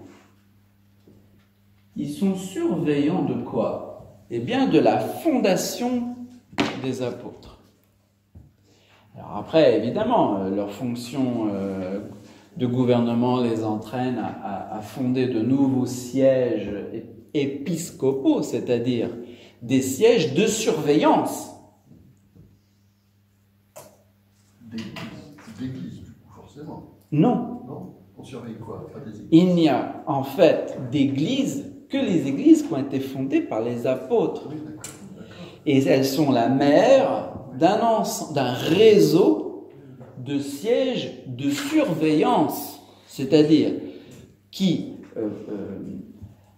Ils sont surveillants de quoi? Eh bien, de la fondation des apôtres. Alors après, évidemment, leur fonction de gouvernement les entraîne à fonder de nouveaux sièges épiscopaux, c'est-à-dire des sièges de surveillance. D'église, du coup, forcément. Non. Non? On surveille quoi? Pas des églises. Il n'y a en fait d'églises que les églises qui ont été fondées par les apôtres. Oui, d'accord. Et elles sont la mère d'un réseau de sièges de surveillance, c'est-à-dire qui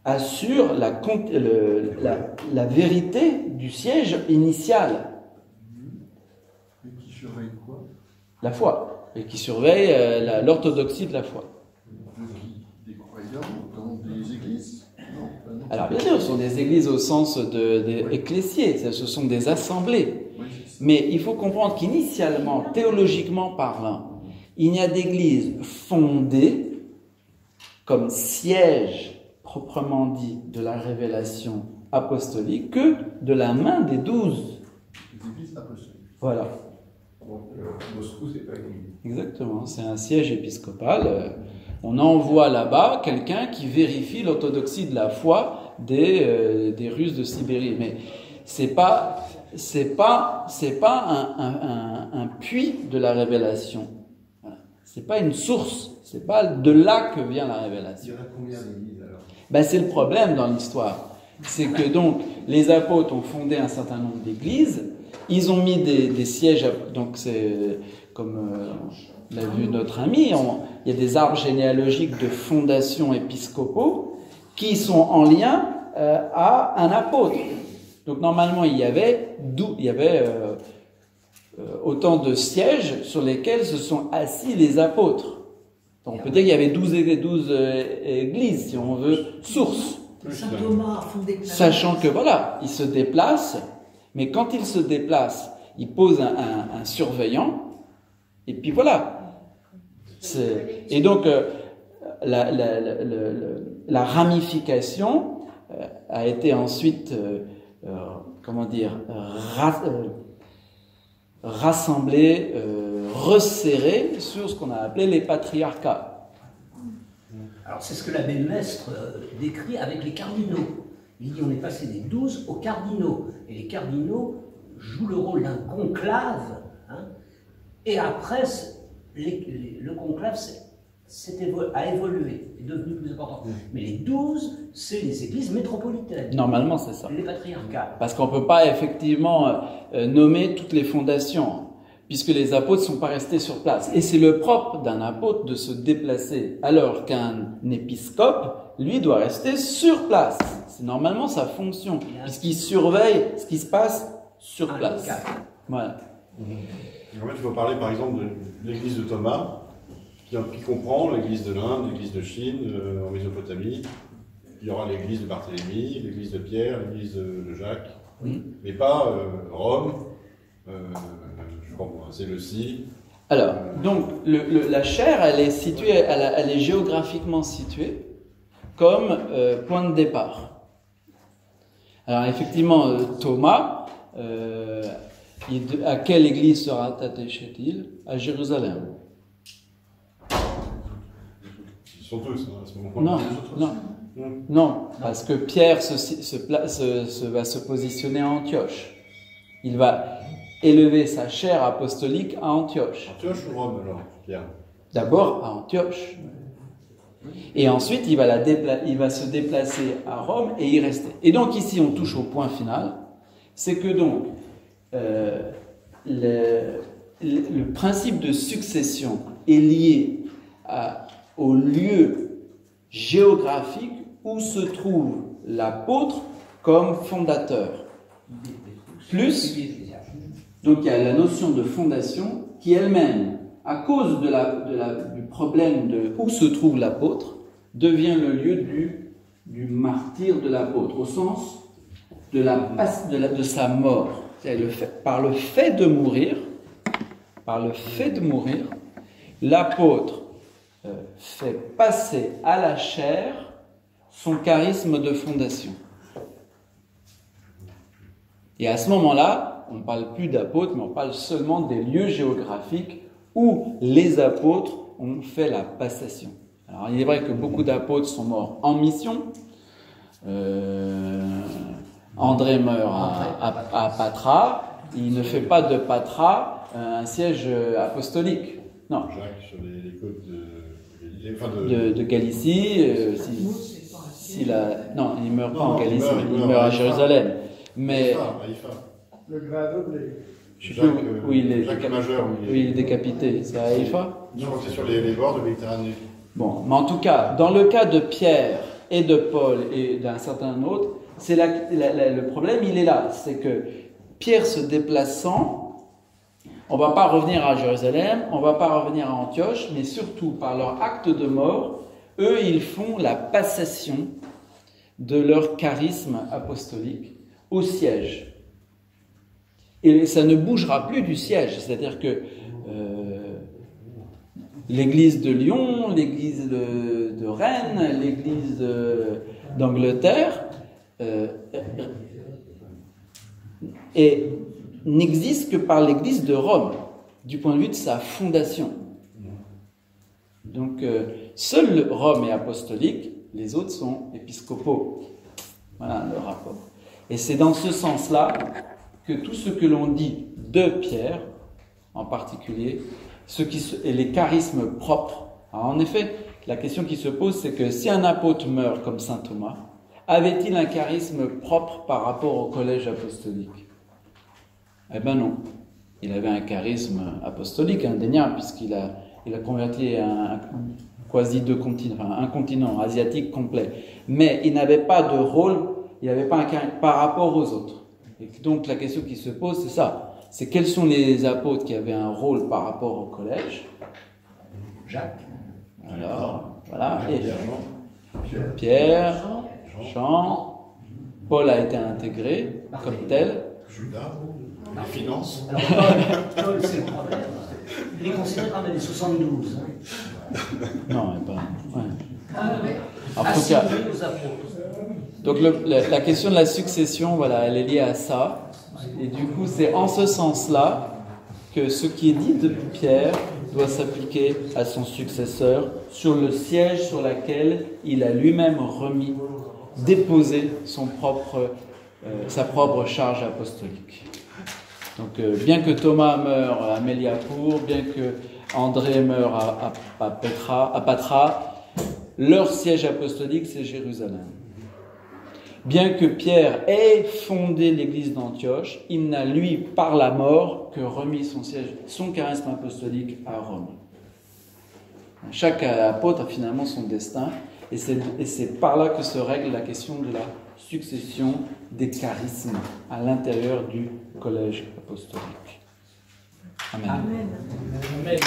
assure la vérité du siège initial. Et qui surveille quoi? La foi, et qui surveille l'orthodoxie de la foi. Des croyants dans des églises? Non, pas non. Alors bien sûr, ce sont des églises au sens ecclésié, ce sont des assemblées. Oui, c'est ça. Mais il faut comprendre qu'initialement, théologiquement parlant, il n'y a d'église fondée comme siège proprement dit de la révélation apostolique que de la main des 12. Les églises apostoliques. Voilà, Donc, Moscou, c'est pas une église. exactement. C'est un siège épiscopal. On envoie là-bas quelqu'un qui vérifie l'orthodoxie de la foi des Russes de Sibérie. Mais c'est pas un puits de la révélation. Voilà. C'est pas une source. C'est pas de là que vient la Il y révélation. en a combien d'églises alors? Ben, c'est le problème dans l'histoire. C'est que donc les apôtres ont fondé un certain nombre d'églises. Ils ont mis des sièges. Donc c'est comme l'a vu notre ami. Il y a des arbres généalogiques de fondations épiscopaux qui sont en lien à un apôtre. Donc normalement, il y avait autant de sièges sur lesquels se sont assis les apôtres. Donc on peut dire qu'il y avait 12 églises, si on veut, sources. Saint Thomas a fondé Clairvaux. Sachant que voilà, il se déplace, mais quand il se déplace, il pose un surveillant, et puis voilà. Et donc, la ramification a été ensuite, rassemblée, resserrée sur ce qu'on a appelé les patriarcats. Alors c'est ce que l'abbé Mestre décrit avec les cardinaux. Il dit on est passé des 12 aux cardinaux. Et les cardinaux jouent le rôle d'un conclave. Hein, et après, le conclave a évolué, est devenu plus important. Mais les 12, c'est les églises métropolitaines. Normalement, c'est ça. Les patriarcats. Parce qu'on ne peut pas effectivement nommer toutes les fondations, puisque les apôtres ne sont pas restés sur place. Et c'est le propre d'un apôtre de se déplacer, alors qu'un épiscope, lui, doit rester sur place. C'est normalement sa fonction, puisqu'il surveille ce qui se passe sur place. Voilà. En fait, il faut parler par exemple de l'église de Thomas, qui comprend l'église de l'Inde, l'église de Chine, en Mésopotamie. Il y aura l'église de Barthélemy, l'église de Pierre, l'église de Jacques, mais pas Rome, je crois, c'est le Si. Alors, donc, la chaire, elle est située, elle est géographiquement située comme point de départ. Alors, effectivement, Thomas À quelle église sera attaché-t-il? À Jérusalem. Ils sont tous à ce moment-là. Non, parce que Pierre va se positionner à Antioche. Il va élever sa chaire apostolique à Antioche. Antioche ou Rome alors, Pierre? D'abord à Antioche. Et ensuite, il va se déplacer à Rome et y rester. Et donc ici, on touche au point final. C'est que donc, le principe de succession est lié au lieu géographique où se trouve l'apôtre comme fondateur. Plus, donc il y a la notion de fondation qui elle-même, à cause du problème de où se trouve l'apôtre, devient le lieu du martyre de l'apôtre, au sens de sa mort. Par le fait de mourir, l'apôtre fait passer à la chair son charisme de fondation. Et à ce moment-là, on ne parle plus d'apôtres, mais on parle seulement des lieux géographiques où les apôtres ont fait la passation. Alors il est vrai que beaucoup d'apôtres sont morts en mission. André meurt à Patra. Il ne fait pas de Patra un siège apostolique. Non. Jacques sur les côtes de Galicie. Non, il ne meurt pas en Galicie, il meurt à Jérusalem. Mais le grade je sais plus où il est décapité. C'est à Haïfa? Je crois que c'est sur les bords de Méditerranée. Bon, mais en tout cas, dans le cas de Pierre et de Paul et d'un certain autre, le problème, il est là. C'est que Pierre se déplaçant, on ne va pas revenir à Jérusalem, on ne va pas revenir à Antioche, mais surtout par leur acte de mort, eux, ils font la passation de leur charisme apostolique au siège. Et ça ne bougera plus du siège, c'est-à-dire que l'église de Lyon, l'église de Rennes, l'église d'Angleterre n'existe que par l'église de Rome, du point de vue de sa fondation. Donc, seul Rome est apostolique, les autres sont épiscopaux. Voilà le rapport. Et c'est dans ce sens-là que tout ce que l'on dit de Pierre, en particulier, et les charismes propres. Alors, en effet, la question qui se pose, c'est que si un apôtre meurt comme saint Thomas, avait-il un charisme propre par rapport au collège apostolique? Eh bien non. Il avait un charisme apostolique indéniable, puisqu'il a converti un continent asiatique complet. Mais il n'avait pas de rôle, il n'avait pas un charisme par rapport aux autres. Et donc la question qui se pose, c'est ça. C'est quels sont les apôtres qui avaient un rôle par rapport au collège? Jacques. Alors, voilà. Et Pierre, Jean, Paul a été intégré comme tel. Judas, la finance. Alors, Paul, c'est le problème. Il est considéré comme les 72. Non, mais pas. Ouais. En tout cas. Donc la question de la succession, voilà, elle est liée à ça. Et du coup, c'est en ce sens-là que ce qui est dit de Pierre doit s'appliquer à son successeur sur le siège sur lequel il a lui-même déposé sa propre charge apostolique. Donc, bien que Thomas meure à Méliapour, bien que André meure à Patra, leur siège apostolique, c'est Jérusalem. Bien que Pierre ait fondé l'église d'Antioche, il n'a, lui, par la mort, que remis son charisme apostolique à Rome. Chaque apôtre a finalement son destin, et c'est par là que se règle la question de la succession des charismes à l'intérieur du collège apostolique. Amen. Amen. Amen.